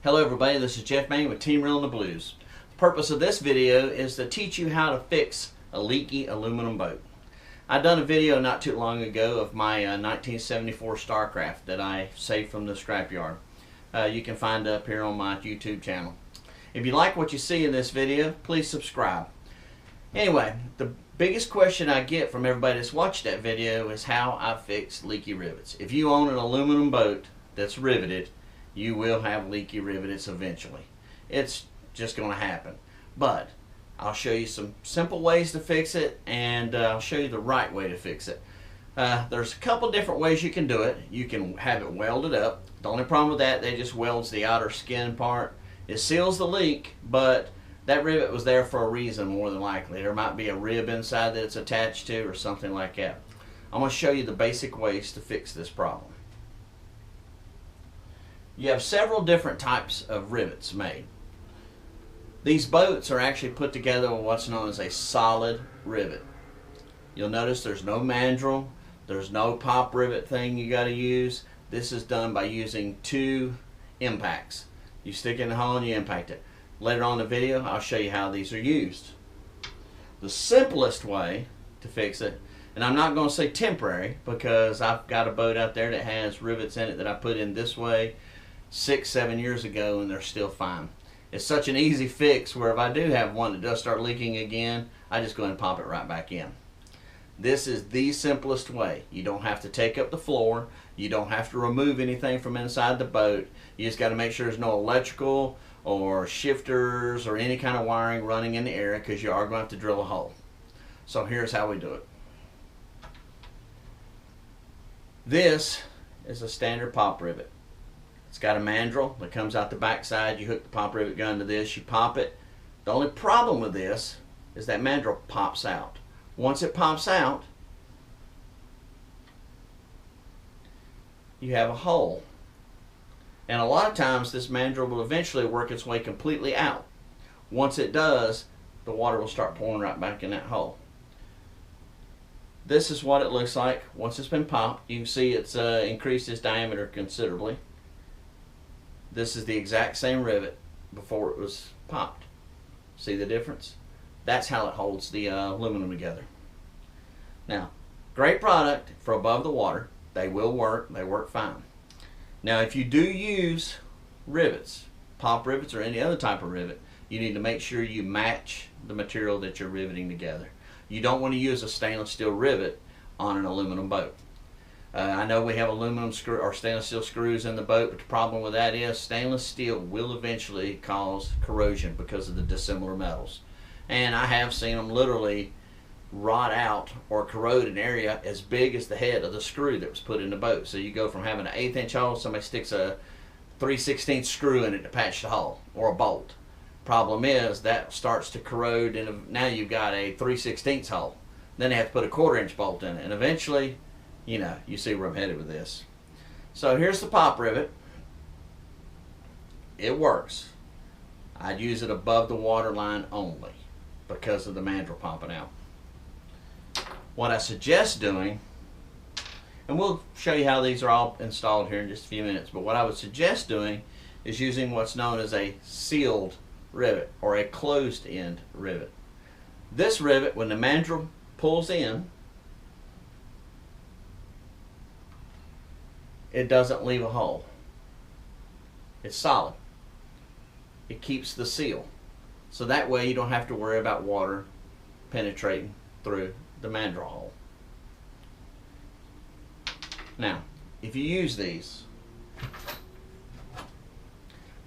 Hello everybody, this is Jeff Manning with Team Reelin' the Blues. The purpose of this video is to teach you how to fix a leaky aluminum boat. I done a video not too long ago of my 1974 Starcraft that I saved from the scrapyard. You can find up here on my YouTube channel. If you like what you see in this video, please subscribe. Anyway, the biggest question I get from everybody that's watched that video is how I fix leaky rivets. If you own an aluminum boat that's riveted, you will have leaky rivets eventually. It's just going to happen. But I'll show you some simple ways to fix it, and I'll show you the right way to fix it. There's a couple different ways you can do it. You can have it welded up. The only problem with that, they just welds the outer skin part. It seals the leak, but that rivet was there for a reason more than likely. There might be a rib inside that it's attached to or something like that. I'm going to show you the basic ways to fix this problem. You have several different types of rivets made. These boats are actually put together with what's known as a solid rivet. You'll notice there's no mandrel, there's no pop rivet thing you got to use. This is done by using two impacts. You stick in the hole and you impact it. Later on in the video, I'll show you how these are used. The simplest way to fix it, and I'm not going to say temporary because I've got a boat out there that has rivets in it that I put in this way 6-7 years ago and they're still fine. It's such an easy fix where if I do have one that does start leaking again, I just go ahead and pop it right back in. This is the simplest way. You don't have to take up the floor. You don't have to remove anything from inside the boat. You just got to make sure there's no electrical or shifters or any kind of wiring running in the area, because you are going to have to drill a hole. So here's how we do it. This is a standard pop rivet. It's got a mandrel that comes out the back side. You hook the pop rivet gun to this, you pop it. The only problem with this is that mandrel pops out. Once it pops out, you have a hole. And a lot of times this mandrel will eventually work its way completely out. Once it does, the water will start pouring right back in that hole. This is what it looks like once it's been popped. You can see it's increased its diameter considerably. This is the exact same rivet before it was popped. See the difference? That's how it holds the aluminum together. Now, great product for above the water. They will work. They work fine. Now, if you do use rivets, pop rivets or any other type of rivet, you need to make sure you match the material that you're riveting together. You don't want to use a stainless steel rivet on an aluminum boat. I know we have aluminum screw or stainless steel screws in the boat, but the problem with that is stainless steel will eventually cause corrosion because of the dissimilar metals. And I have seen them literally rot out or corrode an area as big as the head of the screw that was put in the boat. So you go from having an 1/8 inch hole, somebody sticks a 3/16 screw in it to patch the hole, or a bolt. Problem is that starts to corrode, and now you've got a 3/16 hole. Then they have to put a 1/4 inch bolt in it, and eventually, you know, you see where I'm headed with this. So here's the pop rivet. It works. I'd use it above the water line only because of the mandrel popping out. What I suggest doing, and we'll show you how these are all installed here in just a few minutes, but what I would suggest doing is using what's known as a sealed rivet or a closed end rivet. This rivet, when the mandrel pulls in, it doesn't leave a hole. It's solid. It keeps the seal. So that way you don't have to worry about water penetrating through the mandrel hole. Now, if you use these,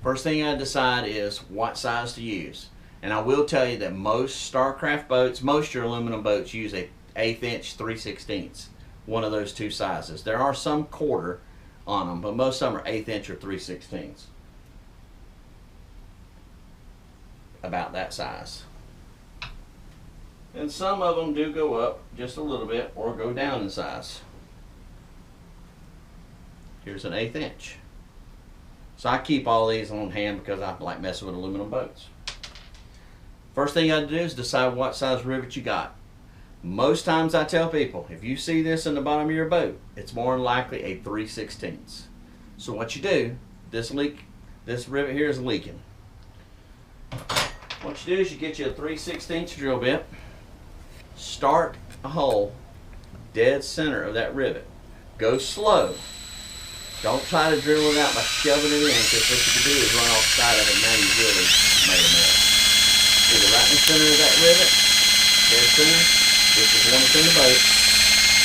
first thing I decide is what size to use. And I will tell you that most Starcraft boats, most your aluminum boats, use a 1/8 inch 3/16, one of those two sizes. There are some 1/4 on them, but most of them are 1/8 inch or 3/16. About that size. And some of them do go up just a little bit or go down in size. Here's an 1/8 inch. So I keep all these on hand because I like messing with aluminum boats. First thing you got to do is decide what size rivet you got. Most times I tell people, if you see this in the bottom of your boat, it's more than likely a 3/16. So what you do, this leak this rivet here is leaking. What you do is you get you a 3/16 drill bit, start a hole dead center of that rivet. Go slow. Don't try to drill it out by shoving it in, because what you can do is run off the side of it, and now you really made a mess. Either right in the center of that rivet, dead center, this is one that's in the boat.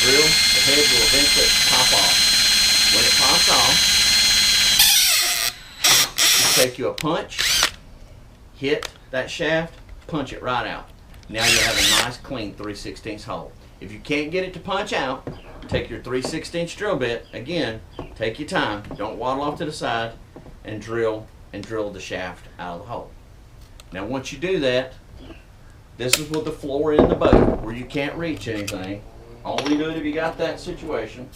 Drill, the head will eventually pop off. When it pops off, you take you a punch, hit that shaft, punch it right out. Now you'll have a nice clean 3/16 hole. If you can't get it to punch out, take your 3/16 drill bit, again, take your time, don't waddle off to the side, and drill the shaft out of the hole. Now once you do that, this is with the floor in the boat where you can't reach anything. Only do it if you got that situation.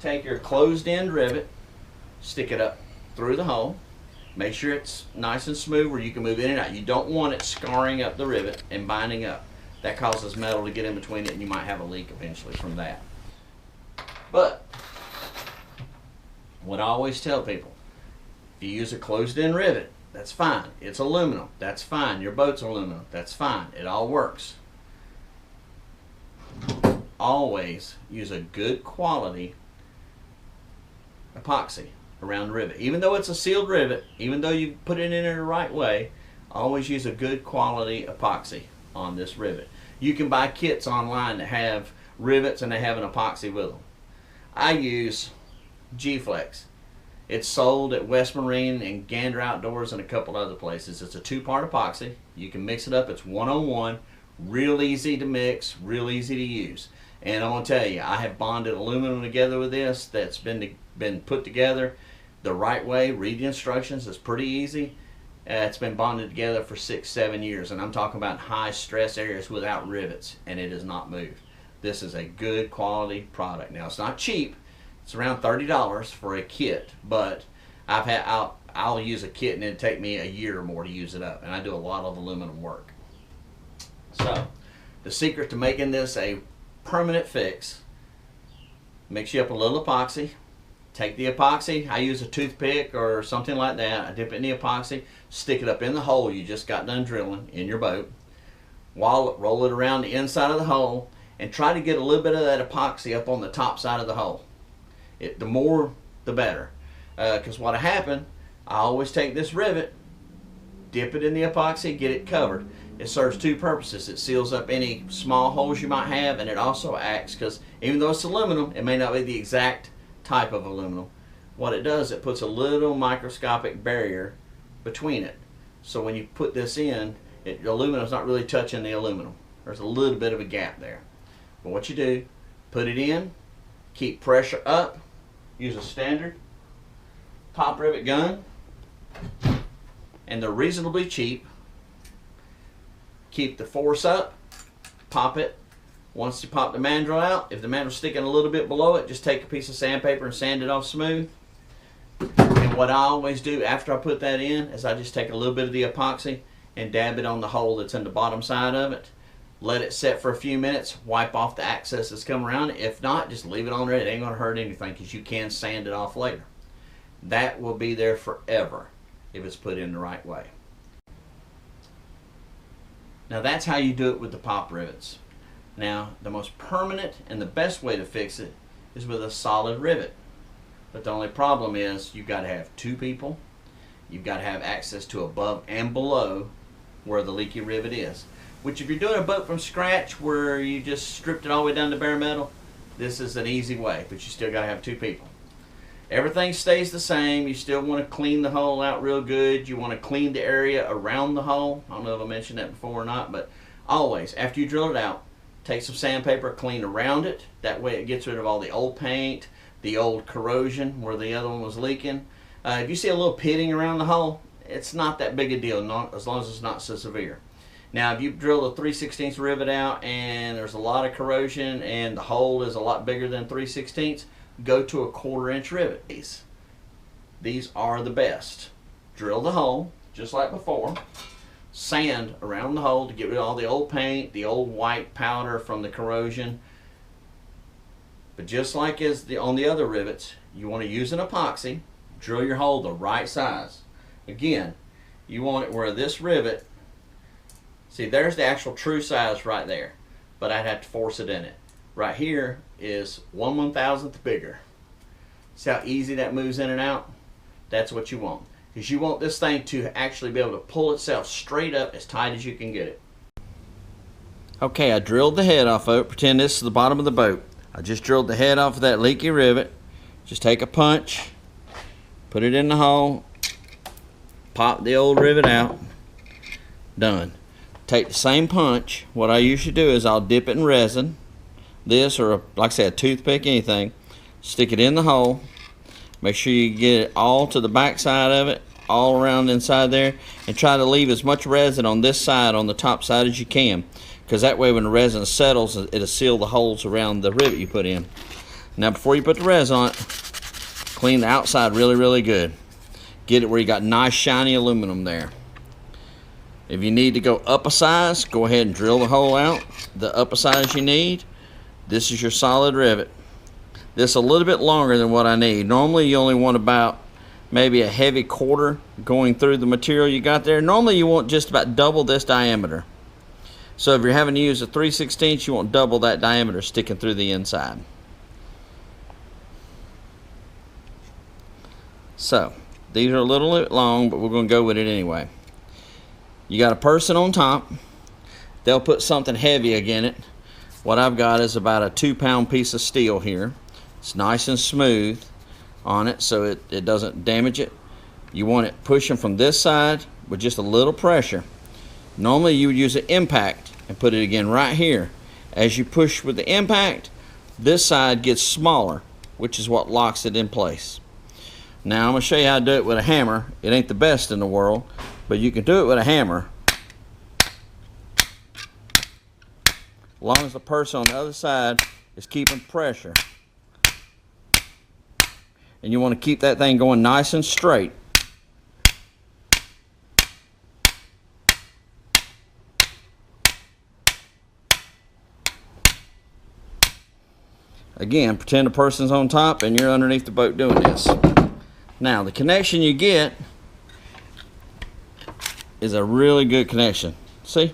Take your closed end rivet, stick it up through the hole. Make sure it's nice and smooth where you can move in and out. You don't want it scarring up the rivet and binding up. That causes metal to get in between it, and you might have a leak eventually from that. But what I always tell people, if you use a closed-end rivet, that's fine. It's aluminum, that's fine. Your boat's aluminum, that's fine. It all works. Always use a good quality epoxy around the rivet. Even though it's a sealed rivet, even though you put it in the right way, always use a good quality epoxy on this rivet. You can buy kits online that have rivets and they have an epoxy with them. I use G-Flex. It's sold at West Marine and Gander Outdoors and a couple other places. It's a 2-part epoxy. You can mix it up. It's 1-on-1. Real easy to mix, real easy to use. And I'm going to tell you, I have bonded aluminum together with this that's been put together the right way. Read the instructions. It's pretty easy. It's been bonded together for 6-7 years, and I'm talking about high stress areas without rivets, and it has not moved. This is a good quality product. Now it's not cheap. It's around $30 for a kit, but I'll use a kit and it'll take me a year or more to use it up, and I do a lot of aluminum work. So the secret to making this a permanent fix, mix you up a little epoxy. Take the epoxy, I use a toothpick or something like that. I dip it in the epoxy, stick it up in the hole you just got done drilling in your boat. Roll it around the inside of the hole and try to get a little bit of that epoxy up on the top side of the hole. The more, the better. Because what happened, I always take this rivet, dip it in the epoxy, get it covered. It serves 2 purposes. It seals up any small holes you might have, and it also acts, because even though it's aluminum, it may not be the exact type of aluminum. What it does, it puts a little microscopic barrier between it. So when you put this in, the aluminum's not really touching the aluminum. There's a little bit of a gap there. But what you do, put it in, keep pressure up, use a standard pop rivet gun, and they're reasonably cheap. Keep the force up, pop it. Once you pop the mandrel out, if the mandrel's sticking a little bit below it, just take a piece of sandpaper and sand it off smooth. And what I always do after I put that in is I just take a little bit of the epoxy and dab it on the hole that's in the bottom side of it. Let it set for a few minutes, wipe off the excess that's come around it. If not, just leave it on there. It ain't gonna hurt anything because you can sand it off later. That will be there forever if it's put in the right way. Now that's how you do it with the pop rivets. Now, the most permanent and the best way to fix it is with a solid rivet. But the only problem is you've got to have 2 people. You've got to have access to above and below where the leaky rivet is. Which if you're doing a boat from scratch where you just stripped it all the way down to bare metal, this is an easy way, but you still got to have 2 people. Everything stays the same. You still want to clean the hole out real good. You want to clean the area around the hole. I don't know if I mentioned that before or not, but always, after you drill it out, take some sandpaper, clean around it. That way it gets rid of all the old paint, the old corrosion where the other one was leaking. If you see a little pitting around the hole, it's not that big a deal, as long as it's not so severe. Now, if you drill a 3/16 rivet out and there's a lot of corrosion and the hole is a lot bigger than 3/16, go to a 1/4 inch rivet. These are the best. Drill the hole, just like before. Sand around the hole to get rid of all the old paint, the old white powder from the corrosion. But just like on the other rivets, you want to use an epoxy, Drill your hole the right size. Again, you want it where this rivet, see there's the actual true size right there, but I'd have to force it in it. Right here is 1/1000th bigger. See how easy that moves in and out? That's what you want, because you want this thing to actually be able to pull itself straight up as tight as you can get it. Okay, I drilled the head off of it. Pretend this is the bottom of the boat. I just drilled the head off of that leaky rivet. Just take a punch, put it in the hole, pop the old rivet out, done. Take the same punch. What I usually do is I'll dip it in resin, this or like I said, a toothpick, anything, stick it in the hole, make sure you get it all to the back side of it, all around inside there, and try to leave as much resin on this side, on the top side, as you can, because that way when the resin settles, it'll seal the holes around the rivet you put in. Now before you put the resin on it, clean the outside really good. Get it where you got nice shiny aluminum there. If you need to go up a size, go ahead and drill the hole out the up a size you need. This is your solid rivet. This is a little bit longer than what I need. Normally you only want about maybe a heavy quarter going through the material you got there. Normally you want just about double this diameter. So if you're having to use a 3/16, you want double that diameter sticking through the inside. So these are a little bit long, but we're going to go with it anyway. You got a person on top. They'll put something heavy again it. What I've got is about a 2-pound piece of steel here. It's nice and smooth on it so it doesn't damage it. You want it pushing from this side with just a little pressure. Normally you would use an impact and put it again right here. As you push with the impact, this side gets smaller, which is what locks it in place. Now I'm going to show you how to do it with a hammer. It ain't the best in the world, but you can do it with a hammer. As long as the person on the other side is keeping pressure. And you want to keep that thing going nice and straight. Again, pretend a person's on top and you're underneath the boat doing this. Now, the connection you get is a really good connection. See?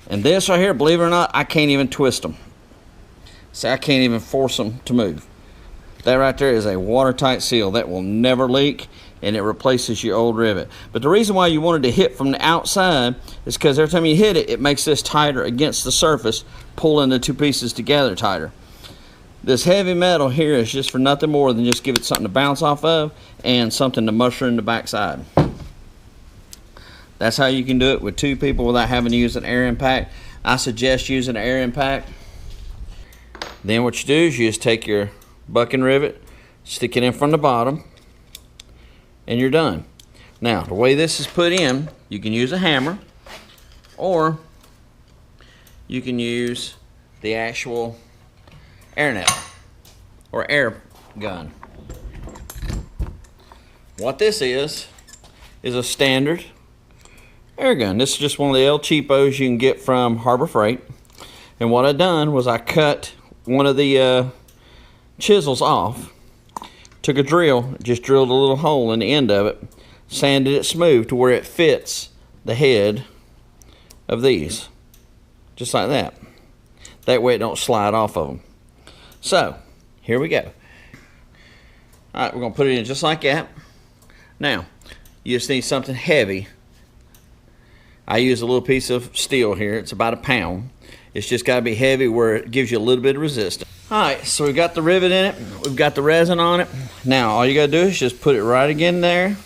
And this right here, believe it or not, I can't even twist them. See, I can't even force them to move. That right there is a watertight seal that will never leak, and it replaces your old rivet. But the reason why you wanted to hit from the outside is because every time you hit it, it makes this tighter against the surface, pulling the two pieces together tighter. This heavy metal here is just for nothing more than just give it something to bounce off of and something to muster in the backside. That's how you can do it with two people without having to use an air impact. I suggest using an air impact. Then what you do is you just take your bucking rivet, stick it in from the bottom, and you're done. Now, the way this is put in, you can use a hammer, or you can use the actual air net or air gun. What this is a standard air gun. This is just one of the El Cheapos you can get from Harbor Freight. And what I done was I cut one of the chisels off, took a drill, just drilled a little hole in the end of it, sanded it smooth to where it fits the head of these, just like that. That way it don't slide off of them. So here we go. All right, we're gonna put it in just like that. Now you just need something heavy. I use a little piece of steel here. It's about 1 pound. It's just got to be heavy where it gives you a little bit of resistance. All right, so we've got the rivet in it. We've got the resin on it. Now all you got to do is just put it right again there.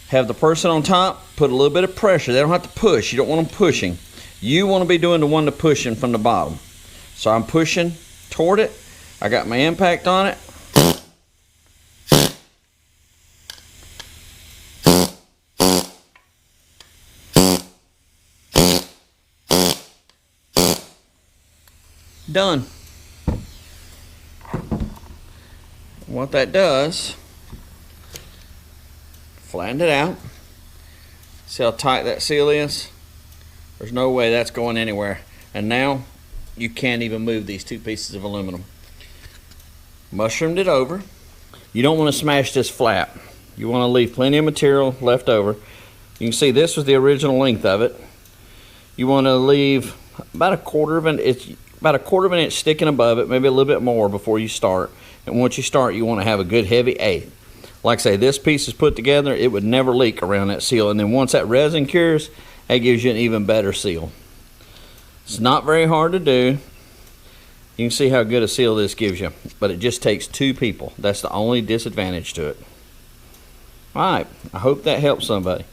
Have the person on top put a little bit of pressure. They don't have to push. You don't want them pushing. You want to be doing the one to pushing from the bottom. So I'm pushing toward it. I got my impact on it. Done. What that does, flatten it out. See how tight that seal is? There's no way that's going anywhere. And now you can't even move these two pieces of aluminum. mushroomed it over. You don't want to smash this flat. You want to leave plenty of material left over. You can see this was the original length of it. You want to leave about a quarter of an inch sticking above it, maybe a little bit more before you start. And once you start, you want to have a good heavy eighth. Like I say, this piece is put together, it would never leak around that seal. And then once that resin cures, that gives you an even better seal. It's not very hard to do. You can see how good a seal this gives you, but it just takes 2 people. That's the only disadvantage to it. All right, I hope that helps somebody.